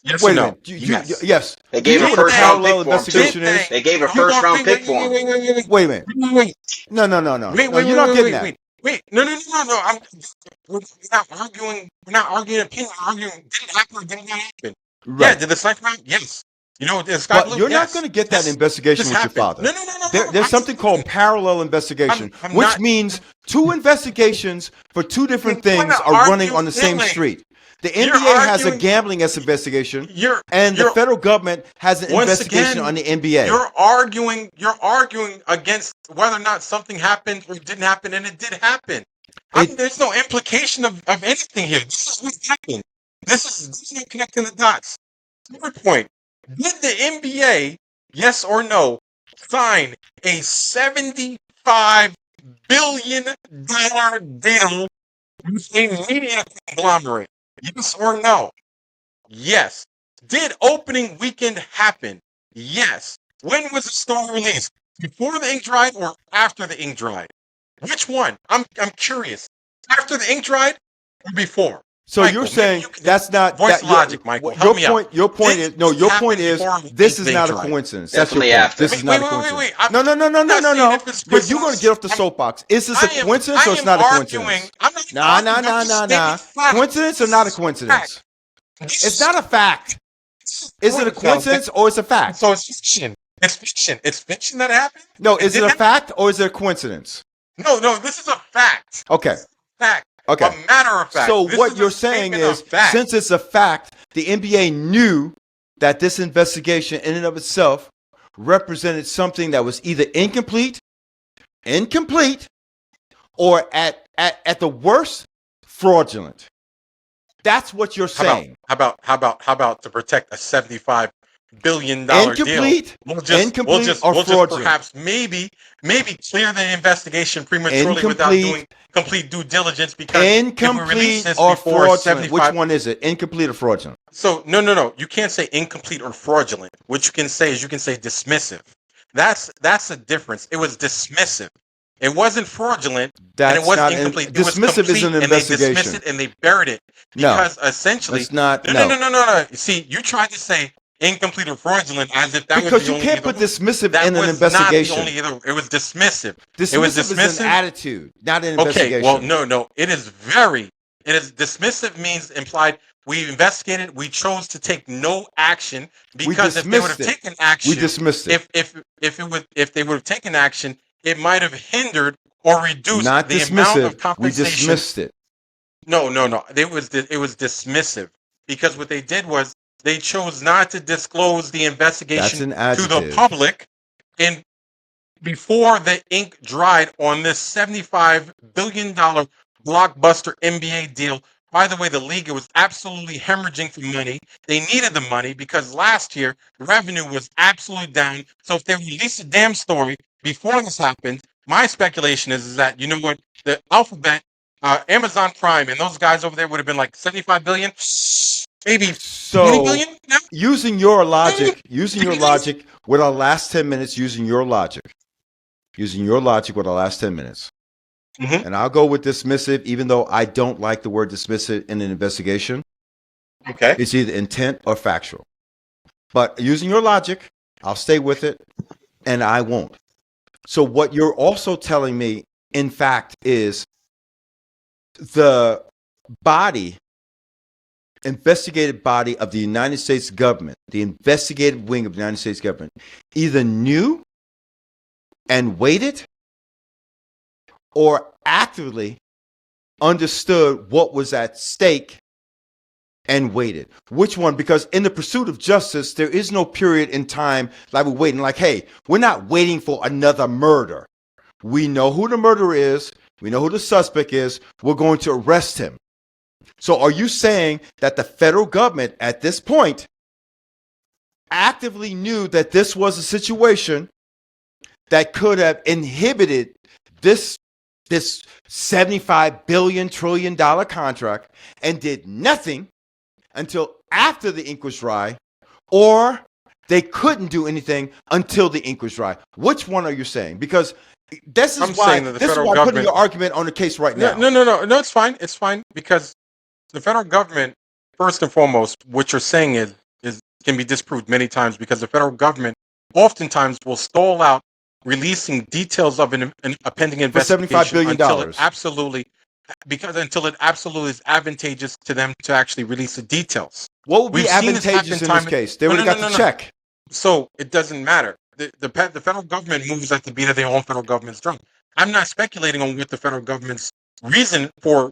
Yes Wait or a no? minute. Yes. Yes. They gave You a know what a first round parallel pick for him, investigation too. is? They gave a first round pick for him. Wait a minute. Wait. No. Wait. No, you're not getting that. Wait. No. We're not arguing. We're not arguing opinion. We're arguing did it happen or did it not happen? Yeah. Right. Did the sniper round? Yes. The Sky But Blue? you're not Yes. going to get that This- investigation this with happened. your father. No. There's something called parallel investigation, I'm which not- means two investigations for two different You're things gonna are running argue on the same killing. street. The You're NBA has a arguing- gambling investigation, You're and the you're- federal government has an Once investigation again, on the NBA. You're arguing against whether or not something happened or didn't happen, and it did happen. There's no implication of anything here. This is what happened. This is not connecting the dots. Third point. Did the NBA, yes or no, sign a $75 billion deal with a media conglomerate? Yes or no? Yes. Did opening weekend happen? Yes. When was the story released? Before the ink dried or after the ink dried? Which one? I'm curious. After the ink dried or before? So Michael, you're maybe saying you can that's not voice that, logic, Michael. Your Help me point. out. Your point This is no. Your point happened is before this the is ink not a dried. coincidence. That's your Definitely point. after. This is not a coincidence. Wait. No. I'm not saying if it's You're going to coincidence. get off the soapbox. Is this a coincidence or it's not a coincidence? Nah. Coincidence or not a coincidence? It's not a fact. Is it a coincidence or it's a fact? So it's fiction. It's fiction. It's fiction that happened. No, is it a didn't- fact or is it a coincidence? No, this is a fact. Okay. Fact. Okay. A matter of fact. So This what is you're a saying statement is, of fact. since it's a fact, the NBA knew that this investigation in and of itself represented something that was either incomplete, or at the worst, fraudulent. That's what you're saying. How about to protect a $75 billion deal? Incomplete, We'll just fraudulent. perhaps maybe clear the investigation prematurely without doing complete due diligence, because if we release Incomplete this or before fraudulent. 75, Which one is it? Incomplete or fraudulent? So no. You can't say incomplete or fraudulent. What you can say is dismissive. That's a difference. It was dismissive. It wasn't fraudulent, and it wasn't incomplete. It was dismissive complete, is an and investigation. they dismissed it and they buried it because essentially, it's not. No. See, you tried to say incomplete or fraudulent as if that was because the you only can't put dismissive that in an was investigation. Not the only either. It was dismissive. Dismissive, It was is dismissive. an attitude, not an investigation. Okay, well, no. It is dismissive means implied. We investigated. We chose to take no action because if they would have taken action, we dismissed it. If they would have taken action, it might have hindered or reduced not the dismissive. amount of compensation. We dismissed it. No. It was dismissive because what they did was they chose not to disclose the investigation to the public, and before the ink dried on this $75 billion blockbuster NBA deal. By the way, the league was absolutely hemorrhaging for money. They needed the money because last year revenue was absolutely down. So if they released a damn story before this happened, my speculation is that, you know what, the Alphabet, Amazon Prime, and those guys over there would have been like 75 billion, maybe 20 billion. No? Using your logic, with our last 10 minutes, using your logic with our last 10 minutes. Mm-hmm. And I'll go with dismissive, even though I don't like the word dismissive in an investigation. Okay. It's either intent or factual. But using your logic, I'll stay with it, and I won't. So what you're also telling me, in fact, is the investigative body of the United States government, the investigative wing of the United States government, either knew and waited or actively understood what was at stake and waited. Which one? Because in the pursuit of justice, there is no period in time like we're waiting. Like, hey, we're not waiting for another murder. We know who the murderer is. We know who the suspect is. We're going to arrest him. So are you saying that the federal government at this point actively knew that this was a situation that could have inhibited this $75 billion trillion contract and did nothing until after the ink was dry, or they couldn't do anything until the ink was dry? Which one are you saying? Because this is why I'm putting your argument on the case right now. No, it's fine. It's fine because the federal government, first and foremost, what you're saying is can be disproved many times because the federal government oftentimes will stall out releasing details of a pending investigation for $75 billion until it absolutely is advantageous to them to actually release the details. What would be advantageous in this case? They would have got the check. So it doesn't matter. The federal government moves at the beat of their own federal government's drum. I'm not speculating on what the federal government's reason for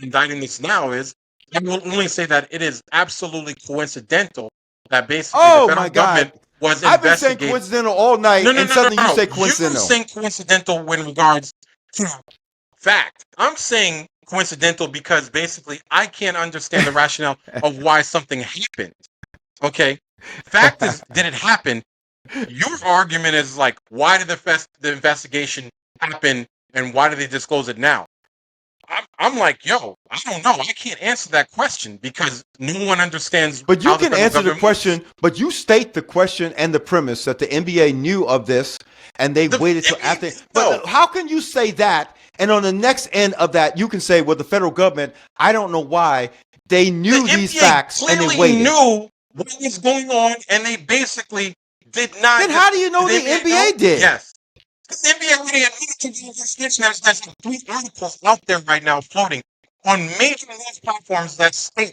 indicting this now is. I will only say that it is absolutely coincidental that basically the federal government was investigating. I've been saying coincidental all night, and suddenly you say coincidental. You're saying coincidental with regards to fact. I'm saying coincidental because basically I can't understand the rationale of why something happened. Okay? Fact is, did it happen? Your argument is like, why did the investigation happen and why did they disclose it now? I'm like, yo, I don't know. I can't answer that question because no one understands. But you can answer the question, but you state the question and the premise that the NBA knew of this and they waited till after. But how can you say that? And on the next end of that, you can say, well, the federal government, I don't know why they knew these facts and they waited. Knew what was going on and they basically did not. Then how do you know the NBA did? Yes. The NBA already admitted to the investigation. There's 3 articles out there right now floating on major news platforms that state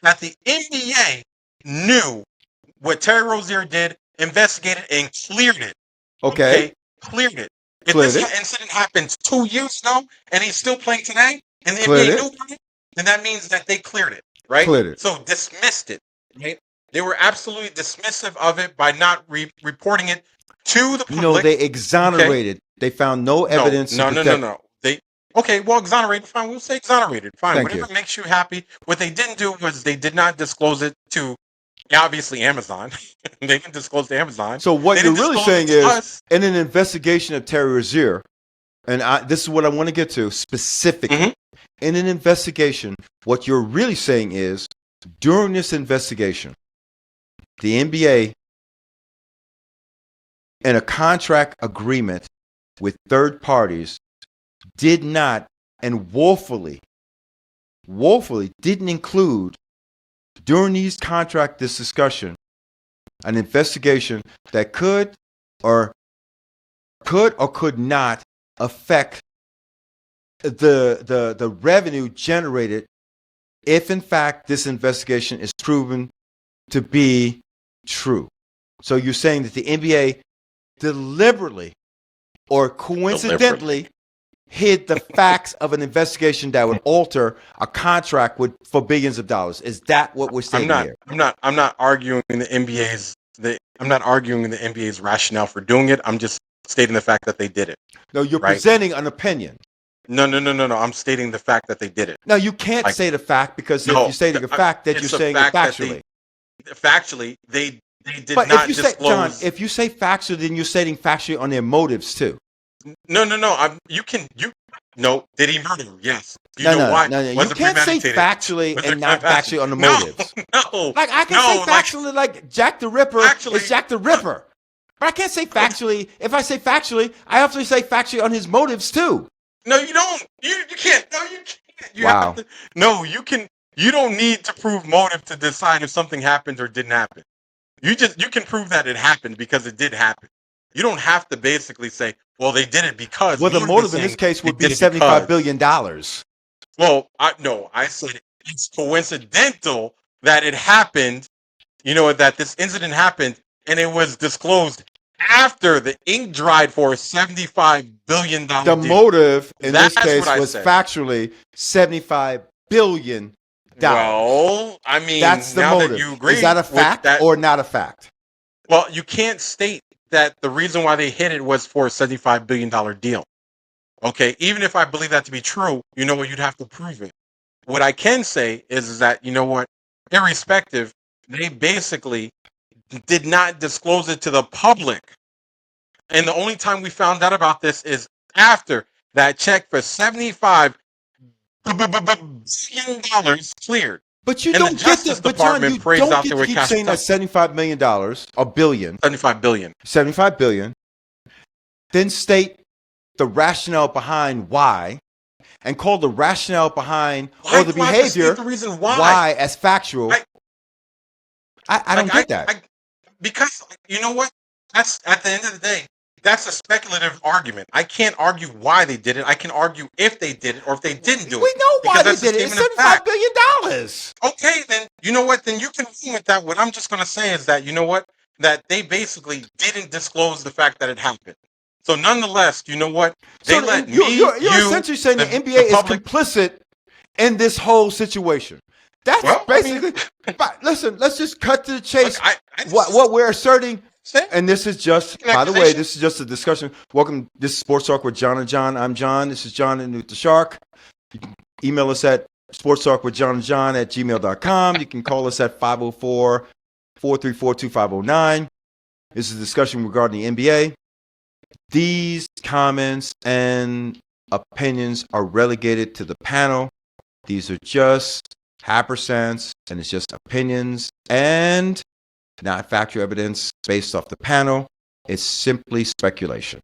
that the NBA knew what Terry Rozier did investigated and cleared it. Okay. Cleared it. If Cleared this it. incident happens 2 years ago and he's still playing today, and the Cleared NBA it. knew about it, then that means that they cleared it, right? Cleared it. So dismissed it, right? They were absolutely dismissive of it by not reporting it to the public. No, they exonerated. They found no evidence. No. They well, exonerated. Fine, we'll say exonerated. Fine, Thank whatever you. makes you happy. What they didn't do was they did not disclose it to obviously Amazon. They didn't disclose to Amazon. So what They you're didn't really disclose saying it to is, us. in an investigation of Terry Rozier, and this is what I want to get to specifically. Mhm. In an investigation, what you're really saying is, during this investigation, the NBA, in a contract agreement with third parties, did not and woefully didn't include, during this discussion, an investigation that could or could not affect the revenue generated if in fact this investigation is proven to be true. So you're saying that the NBA deliberately or coincidentally hid the facts of an investigation that would alter a contract for billions of dollars. Is that what we're saying here? I'm not arguing the NBA's rationale for doing it. I'm just stating the fact that they did it. No, you're right? presenting an opinion. No. I'm stating the fact that they did it. No, you can't say the fact, because if you say the fact, that you're saying it factually. Factually, they did But not if you disclose. say, John, if you say factually, then you're stating factually on their motives too. No. Did he murder him? Yes. No. Was You it can't say premeditated? factually Was and it not factually on the motives. No. Like I can say factually, like Jack the Ripper is Jack the Ripper. But I can't say factually. If I say factually, I have to say factually on his motives too. No, you don't. You can't. No, you can't. You Wow. have to, no, you can. You don't need to prove motive to decide if something happened or didn't happen. You can prove that it happened because it did happen. You don't have to basically say, well, they did it because. Well, the motive in this case would be $75 billion. Well, I said it's coincidental that it happened. That this incident happened and it was disclosed after the ink dried for a $75 billion deal. The motive in this That's case what I was said. factually $75 billion. Well, I mean, That's the now motive. that you agree, Is that a with fact that, or not a fact? well, you can't state that the reason why they hit it was for a $75 billion deal. Okay, even if I believe that to be true, you'd have to prove it. What I can say is that, irrespective, they basically did not disclose it to the public. And the only time we found out about this is after that check for $75 billion cleared. But you And don't the get Justice this. But John, Department you prays don't out get there to with keep cash saying that $75 million, a billion, $75 billion. $75 billion, then state the rationale behind why, and call the rationale behind or the behavior the reason why as factual. I don't get that. Because you know what? That's at the end of the day, that's a speculative argument. I can't argue why they did it. I can argue if they did it or if they didn't do it. We know why they Because that's did a it. It's statement of $75 fact. billion. Okay, then you know what? Then you can run with that. What I'm just going to say is that, you know what? That they basically didn't disclose the fact that it happened. So nonetheless, you know what? They So let you're you, essentially saying the NBA is complicit in this whole situation. That's basically. But listen, let's just cut to the chase. Look, What we're asserting, and this is just, by the way, this is just a discussion. Welcome, this is Sports Talk with John and John. I'm John. This is John and the Shark. You can email us at sportstalkwithjohnandjohn@gmail.com. You can call us at 504-434-2509. This is a discussion regarding the NBA. These comments and opinions are relegated to the panel. These are just happercents, and it's just opinions and not factual evidence based off the panel. It's simply speculation.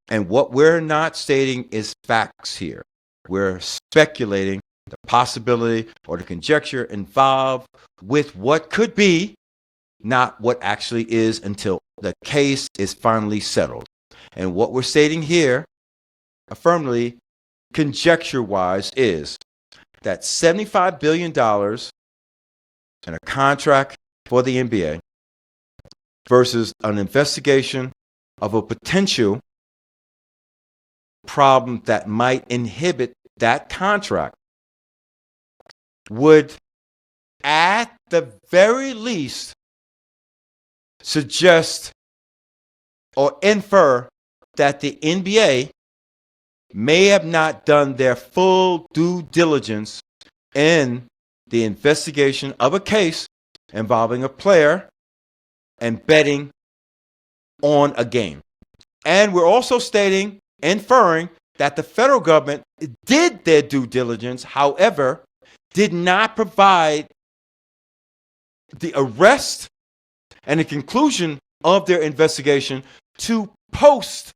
And what we're not stating is facts here. We're speculating the possibility or the conjecture involved with what could be, not what actually is, until the case is finally settled. And what we're stating here, affirmatively, conjecture-wise, is that $75 billion in a contract for the NBA versus an investigation of a potential problem that might inhibit that contract would, at the very least, suggest or infer that the NBA may have not done their full due diligence in the investigation of a case involving a player and betting on a game. And we're also inferring that the federal government did their due diligence, however, did not provide the arrest and the conclusion of their investigation to post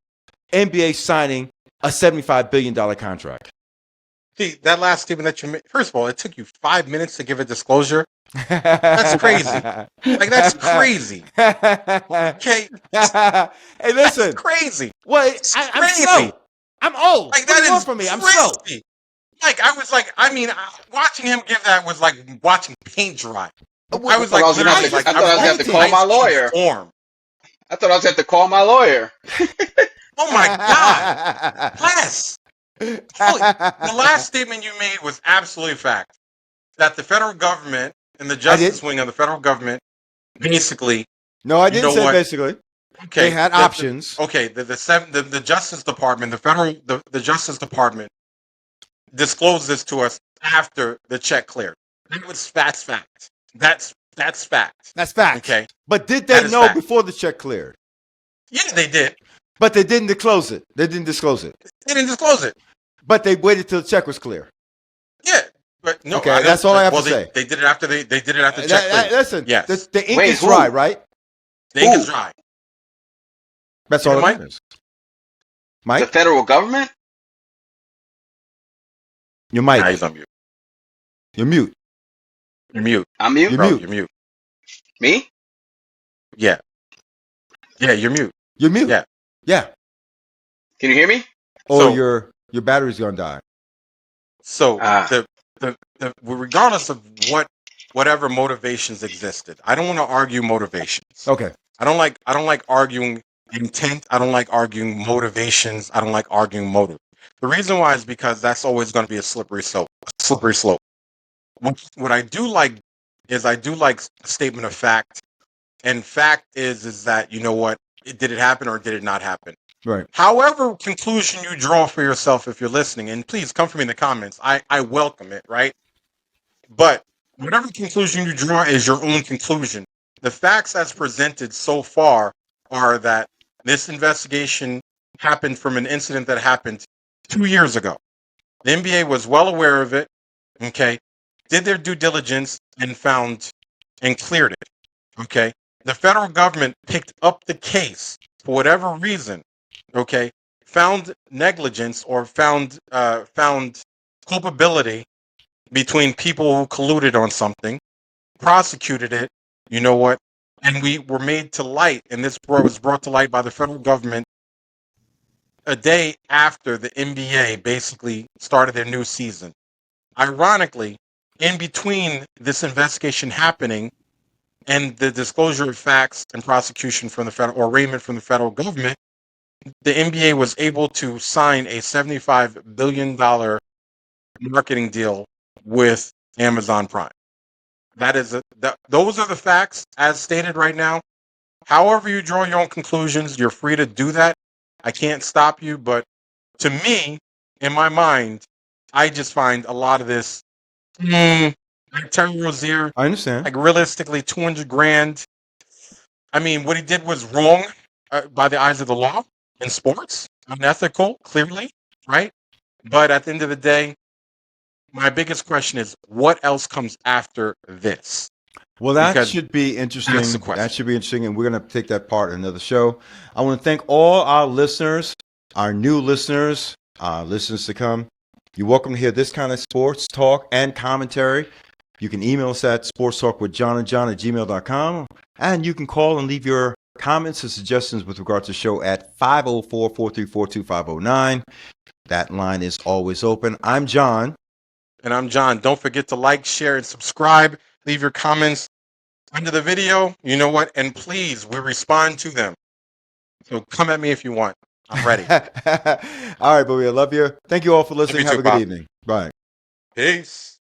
NBA signing a $75 billion contract. See, that last statement that you made, first of all, it took you 5 minutes to give a disclosure. That's crazy. Like, that's crazy. Okay? Hey, listen. That's crazy. Well, I'm crazy. slow. I'm old. Like, What do you that want is from me? I'm crazy. slow. Like, I was like, I mean, watching him give that was like watching paint dry. I was I like, thought I was gonna have to call my lawyer. I thought I was going to have to call my lawyer. Oh my God. Bless. The last statement you made was absolutely fact. That the federal government and the justice wing of the federal government basically. No, I didn't say what? basically. Okay, they had options. The Justice Department, the Justice Department disclosed this to us after the check cleared. That's fact. That's fact. That's fact. Okay. But did they know fact. before the check cleared? Yeah, they did. But they didn't disclose it. They didn't disclose it. But they waited till the check was clear. Yeah. But no, okay, that's all I have to say. They did it after they did it after the check cleared. Listen, yes. The ink is dry, right? The ink is dry. That's all it is. Mike? The federal government? Your mic. Nah, he's on mute. You're mute. I'm mute? You're mute. Me? Yeah. Yeah, you're mute. You're mute. Yeah. Can you hear me? Or your battery's gonna die. So regardless of whatever motivations existed, I don't want to argue motivations. Okay. I don't like arguing intent. I don't like arguing motivations. I don't like arguing motive. The reason why is because that's always going to be a slippery slope. What I do like is I do like a statement of fact. And fact is that, you know what, did it happen or did it not happen? Right. However conclusion you draw for yourself if you're listening, and please come for me in the comments. I welcome it, right? But whatever conclusion you draw is your own conclusion. The facts as presented so far are that this investigation happened from an incident that happened 2 years ago. The NBA was well aware of it, okay? Did their due diligence and found and cleared it, okay? The federal government picked up the case for whatever reason, okay? Found negligence or found culpability between people who colluded on something, prosecuted it, you know what? And we were made to light, and this was brought to light by the federal government a day after the NBA basically started their new season. Ironically, in between this investigation happening and the disclosure of facts and prosecution from the federal or arraignment from the federal government, the NBA was able to sign a $75 billion marketing deal with Amazon Prime. Those are the facts as stated right now. However you draw your own conclusions, you're free to do that. I can't stop you, but to me, in my mind, I just find a lot of this. Like Terry Rozier, I understand. Like realistically, $200,000. I mean, what he did was wrong by the eyes of the law in sports, unethical, clearly, right? But at the end of the day, my biggest question is, what else comes after this? Well, that should be interesting. That's the question. That should be interesting, and we're going to take that part in another show. I want to thank all our listeners, our new listeners, listeners to come. You're welcome to hear this kind of sports talk and commentary. You can email us at sportstalkwithjohnandjohn@gmail.com, and you can call and leave your comments and suggestions with regard to the show at 504-434-2509. That line is always open. I'm John. And I'm John. Don't forget to like, share, and subscribe. Leave your comments under the video, you know what? And please, we respond to them. So come at me if you want. I'm ready. All right, Bowie, I love you. Thank you all for listening. You Have too, a good Bob. evening. Bye. Peace.